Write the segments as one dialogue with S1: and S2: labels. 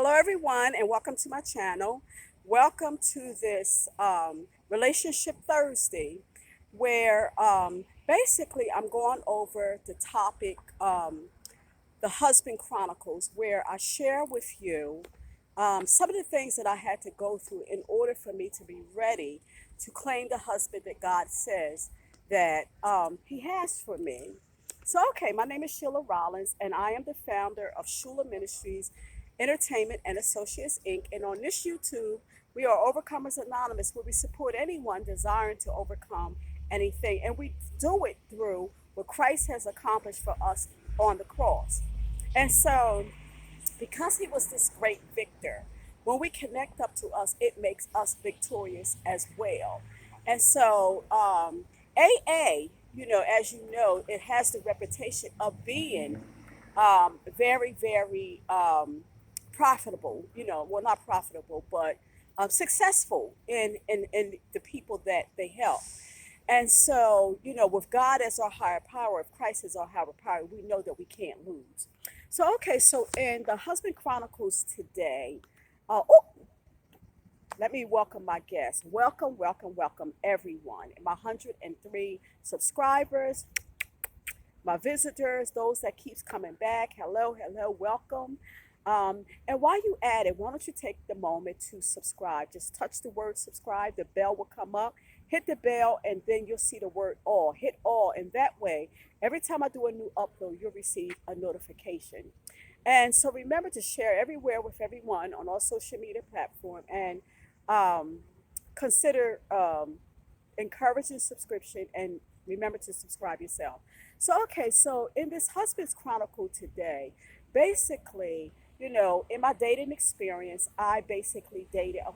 S1: Hello, everyone, and welcome to my channel. Welcome to this Relationship Thursday, where basically I'm going over the topic, the Husband Chronicles, where I share with you some of the things that I had to go through in order for me to be ready to claim the husband that God says that He has for me. So, okay, my name is Sheila Rollins, and I am the founder of H.U.L.A Ministries, Entertainment and Associates Inc. And on this YouTube, we are Overcomers Anonymous, where we support anyone desiring to overcome anything. And we do it through what Christ has accomplished for us on the cross. And so, because he was this great victor, when we connect up to us, it makes us victorious as well. And so, AA, as you know, it has the reputation of being very, very profitable, well, not profitable, but successful in the people that they help. And so, with God as our higher power, if Christ is our higher power, we know that we can't lose. So, okay, so in the Husband Chronicles today, let me welcome my guests. Welcome, welcome, welcome, everyone. My 103 subscribers, my visitors, those that keeps coming back. Hello, hello, welcome. And while you at it, why don't you take the moment to subscribe? Just touch the word subscribe. The bell will come up. Hit the bell, and then you'll see the word all. Hit all, and that way, every time I do a new upload, you'll receive a notification. And so remember to share everywhere with everyone on all social media platform, and um, consider encouraging subscription, and remember to subscribe yourself. So, okay, so in this Husband's Chronicle today, basically, in my dating experience, I basically dated a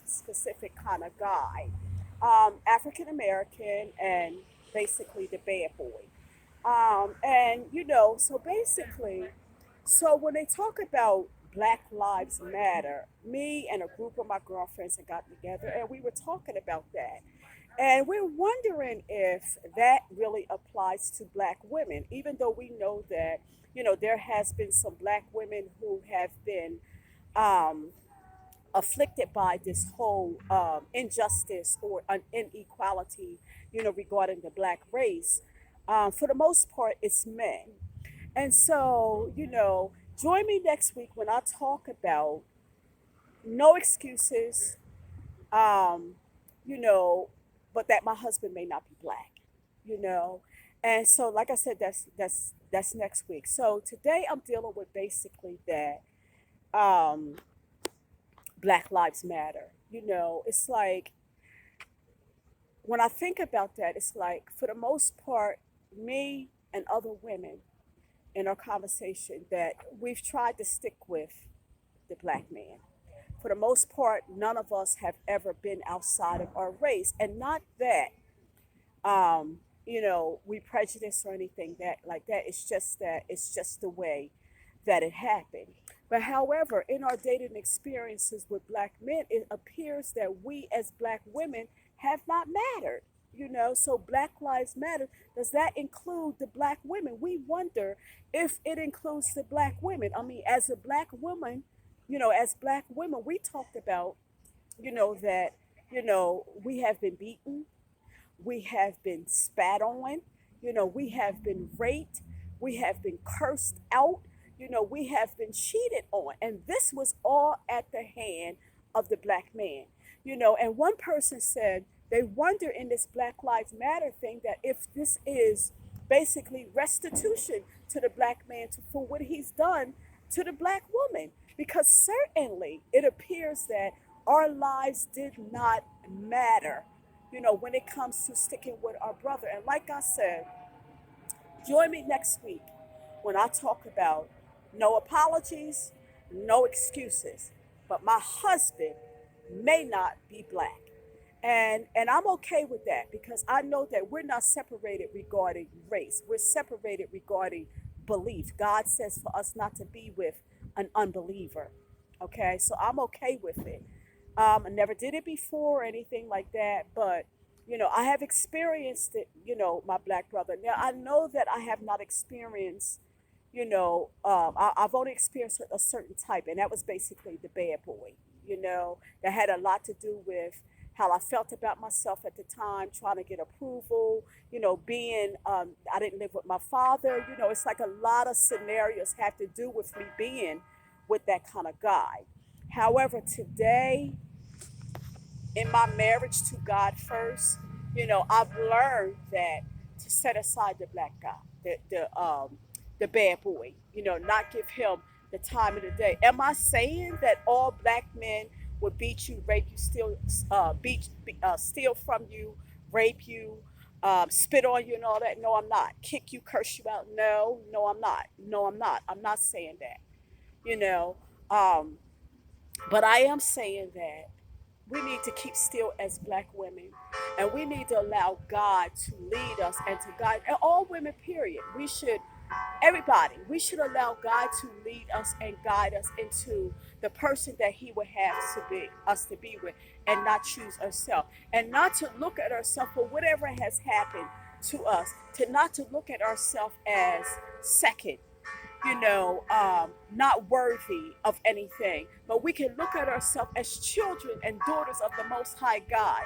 S1: specific kind of guy, African American, and basically the bad boy. So basically, so when they talk about Black Lives Matter, me and a group of my girlfriends had gotten together and we were talking about that. And we're wondering if that really applies to black women, even though we know that, there has been some black women who have been um, afflicted by this whole injustice or an inequality, regarding the black race. For the most part, it's men. And so, join me next week when I talk about no excuses, um, you know, but that my husband may not be black, you know. And so, like I said, that's next week. So today I'm dealing with basically that um, Black Lives Matter. It's like when I think about that, it's like for the most part, me and other women in our conversation that we've tried to stick with the black man. For the most part, none of us have ever been outside of our race. And not that, we prejudice or anything that like that. It's just the way that it happened. But however, in our dating experiences with black men, it appears that we as black women have not mattered. So Black Lives Matter, does that include the black women? We wonder if it includes the black women. I mean, as a black woman, as black women, we talked about, that, we have been beaten, we have been spat on, we have been raped, we have been cursed out, we have been cheated on. And this was all at the hand of the black man. And one person said they wonder in this Black Lives Matter thing that if this is basically restitution to the black man for what he's done to the black woman. Because certainly it appears that our lives did not matter, when it comes to sticking with our brother. And like I said, join me next week when I talk about no apologies, no excuses, but my husband may not be black. And I'm okay with that because I know that we're not separated regarding race. We're separated regarding belief. God says for us not to be with an unbeliever. Okay, so I'm okay with it. I never did it before or anything like that, but I have experienced it, my black brother. Now I know that I have not experienced, I've only experienced a certain type, and that was basically the bad boy. That had a lot to do with how I felt about myself at the time, trying to get approval. Being I didn't live with my father. It's like a lot of scenarios have to do with me being with that kind of guy. However, today in my marriage to God first, I've learned that to set aside the black guy, the bad boy, not give him the time of the day. Am I saying that all black men would beat you, rape you, steal from you, rape you, spit on you, and all that? No, I'm not. Kick you, curse you out? No, no, I'm not. No, I'm not. I'm not saying that. You know, um, but I am saying that we need to keep still as black women, and we need to allow God to lead us and to guide, and all women period. We should allow God to lead us and guide us into the person that he would have to be us to be with, and not choose ourselves, and not to look at ourselves for whatever has happened to us, to not to look at ourselves as second, not worthy of anything. But we can look at ourselves as children and daughters of the Most High God,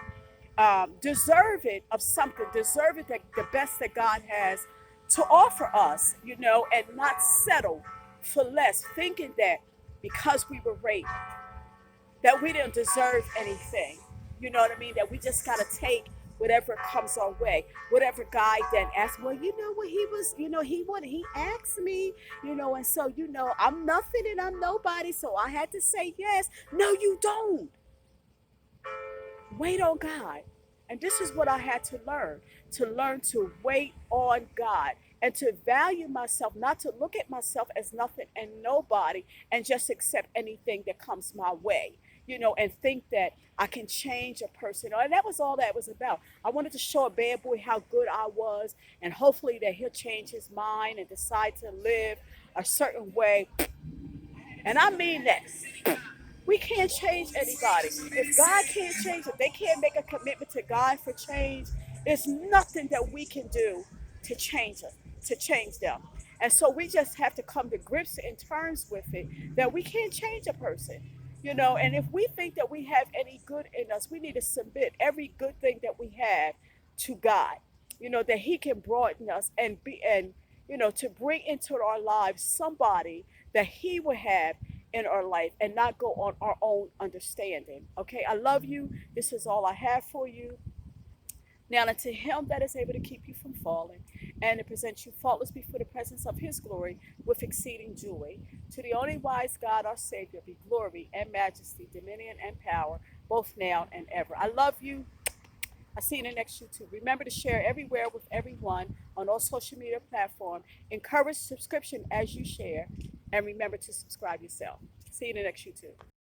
S1: deserving of something, deserving the best that God has to offer us, and not settle for less, thinking that because we were raped, that we didn't deserve anything. You know what I mean? That we just got to take whatever comes our way. Whatever guy then asks, well, what he was, he asked me, and so, I'm nothing and I'm nobody, so I had to say yes. No, you don't. Wait on God. And this is what I had to learn to wait on God and to value myself, not to look at myself as nothing and nobody and just accept anything that comes my way, and think that I can change a person. And that was all that was about. I wanted to show a bad boy how good I was, and hopefully that he'll change his mind and decide to live a certain way. And I mean that. We can't change anybody. If God can't change, if they can't make a commitment to God for change, there's nothing that we can do to change them, to change them. And so we just have to come to grips and terms with it that we can't change a person. And if we think that we have any good in us, we need to submit every good thing that we have to God. That He can broaden us to bring into our lives somebody that He will have in our life and not go on our own understanding. Okay, I love you. This is all I have for you. Now, unto him that is able to keep you from falling and to present you faultless before the presence of his glory with exceeding joy, to the only wise God, our Savior, be glory and majesty, dominion and power, both now and ever. I love you. I see you in the next YouTube. Remember to share everywhere with everyone on all social media platforms. Encourage subscription as you share, and remember to subscribe yourself. See you in the next YouTube.